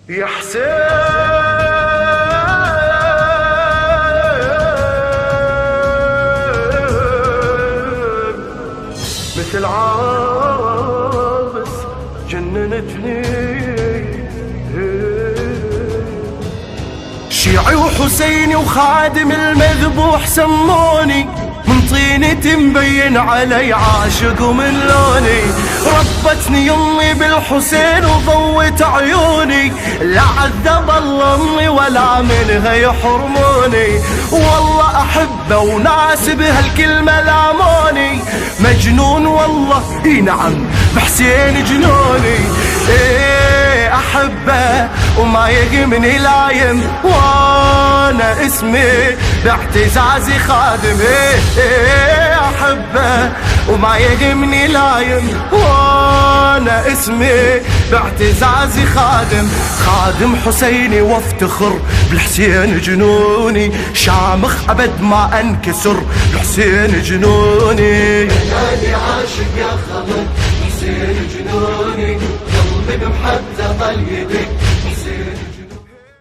يا حسين مثل عابس جننتني، شيعي وحسيني وخادم المذبوح سموني، من طينتي مبين علي عاشق ومن لوني، ربتني يمي بالحسين وضوت عيوني، لا عذب الله امي ولا منها يحرموني، والله احبه وناس بهالكلمه لاموني، مجنون والله اي نعم بحسين جنوني، ايه احبه وما يقمني لايم، وانا اسمي باعتزازي خادم، ايه احبه وما يقمني لايم، وانا اسمي باعتزازي خادم، خادم حسيني وافتخر بالحسين جنوني، شامخ ابد ما انكسر بالحسين جنوني، انا عاشق يا خمر حسين جنوني، قلبي بمحبته ظل يدق